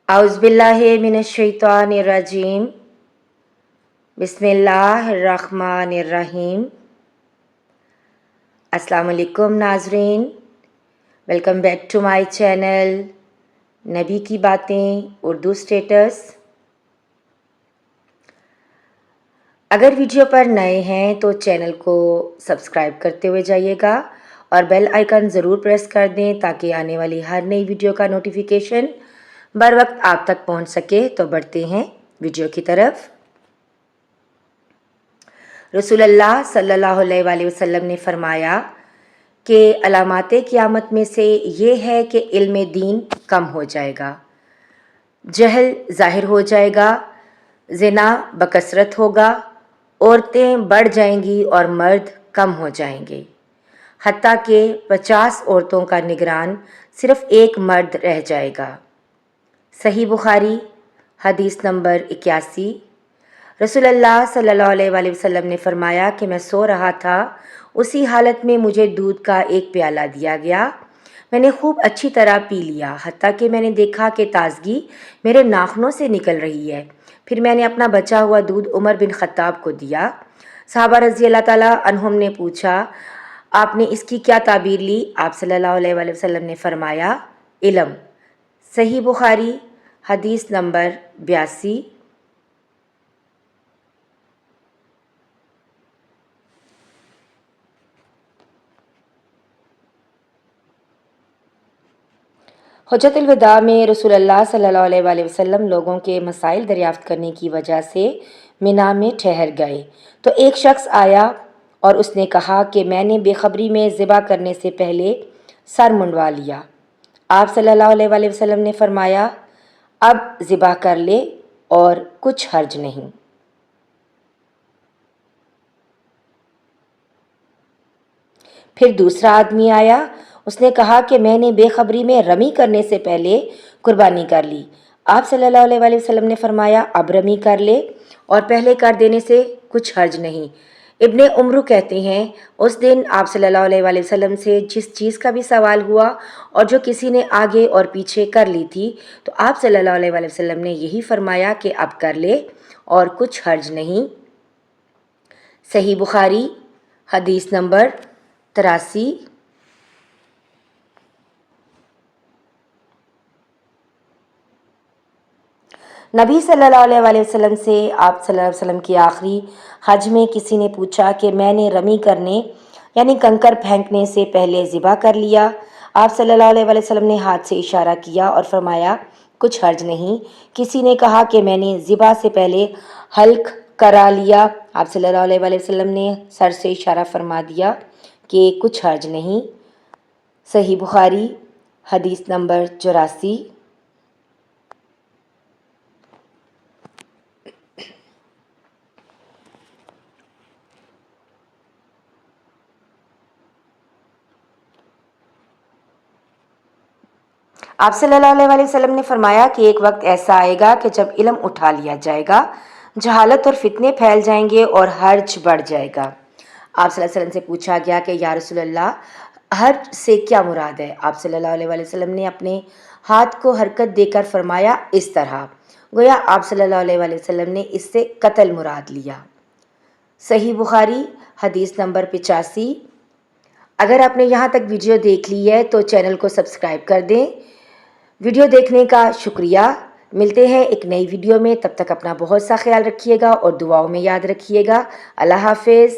औज़ुबिल्लाहिमिनश्शैतानिर्रजीम बिस्मिल्लाहिर्रहमानिर्रहीम। अस्सलाम वालेकुम नाज़रीन, welcome back to my channel नबी की बातें उर्दू स्टेटस। अगर वीडियो पर नए हैं तो चैनल को सब्सक्राइब करते हुए जाइएगा और बेल आइकन ज़रूर प्रेस कर दें ताकि आने वाली हर नई वीडियो का नोटिफिकेशन बर वक्त आप तक पहुंच सके। तो बढ़ते हैं वीडियो की तरफ। रसूलुल्लाह सल्लल्लाहु अलैहि वसल्लम ने फरमाया कि अलामात क़यामत में से ये है कि इल्म दीन कम हो जाएगा, जहल ज़ाहिर हो जाएगा, ज़िना बकसरत होगा, औरतें बढ़ जाएंगी और मर्द कम हो जाएंगे, हत्ता कि 50 औरतों का निगरान सिर्फ़ एक मर्द रह जाएगा। सही बुखारी हदीस नंबर 81। रसूलुल्लाह सल्लल्लाहु अलैहि वसल्लम ने फरमाया कि मैं सो रहा था, उसी हालत में मुझे दूध का एक प्याला दिया गया। मैंने खूब अच्छी तरह पी लिया, हत्ता कि मैंने देखा कि ताज़गी मेरे नाखूनों से निकल रही है। फिर मैंने अपना बचा हुआ दूध उमर बिन ख़त्ताब को दिया। सहाबा रज़ी अल्लाह ताला अन्हुम ने पूछा, आपने इसकी क्या ताबीर ली? आप सल्लल्लाहु अलैहि वसल्लम ने फरमाया, इल्म। सही बुखारी हदीस नंबर 82। हज्जतुल विदा में रसूलुल्लाह सल्लल्लाहु अलैहि वसल्लम लोगों के मसाइल दरियाफ्त करने की वजह से मिना में ठहर गए तो एक शख्स आया और उसने कहा कि मैंने बेखबरी में ज़िबा करने से पहले सर मुंडवा लिया। आप सल्लल्लाहु अलैहि वसल्लम ने फरमाया, अब ज़िबा कर ले और कुछ हर्ज नहीं। फिर दूसरा आदमी आया, उसने कहा कि मैंने बेखबरी में रमी करने से पहले कुर्बानी कर ली। आप सल्लल्लाहु अलैहि वसल्लम ने फरमाया, अब रमी कर ले और पहले कर देने से कुछ हर्ज नहीं। इब्ने उम्र कहते हैं, उस दिन आप सल्लल्लाहु अलैहि वसल्लम से जिस चीज़ का भी सवाल हुआ और जो किसी ने आगे और पीछे कर ली थी, तो आप सल्लल्लाहु अलैहि वसल्लम ने यही फरमाया कि अब कर ले और कुछ हर्ज नहीं। सही बुखारी हदीस नंबर 83। नबी सल्लल्लाहु अलैहि वसल्लम से आप सल्लल्लाहु अलैहि वसल्लम की आखिरी हज में किसी ने पूछा कि मैंने रमी करने यानी कंकर फेंकने से पहले ज़िबा कर लिया। आप सल्लल्लाहु अलैहि वसल्लम ने हाथ से इशारा किया और फरमाया, कुछ हर्ज नहीं। किसी ने कहा कि मैंने ज़िबा से पहले हल्क करा लिया। आप सल्लल्लाहु अलैहि वसल्लम ने सर से इशारा फरमा दिया कि कुछ हर्ज नहीं। सही बुखारी हदीस नंबर 84। आप सल्लल्लाहु अलैहि वसल्लम ने फरमाया कि एक वक्त ऐसा आएगा कि जब इल्म उठा लिया जाएगा, जहालत और फितने फैल जाएंगे और हर्ज बढ़ जाएगा। आप सल्लल्लाहु अलैहि वसल्लम से पूछा गया कि या रसूलल्लाह, हर्ज से क्या मुराद है? आप सल्लल्लाहु अलैहि वसल्लम ने अपने हाथ को हरकत देकर फरमाया, इस तरह, गोया आप सल्लल्लाहु अलैहि वसल्लम ने इससे कत्ल मुराद लिया। सही बुखारी हदीस नंबर 85। अगर आपने यहाँ तक वीडियो देख ली है तो चैनल को सब्सक्राइब कर दें। वीडियो देखने का शुक्रिया। मिलते हैं एक नई वीडियो में, तब तक अपना बहुत सा ख्याल रखिएगा और दुआओं में याद रखिएगा। अल्लाह हाफिज़।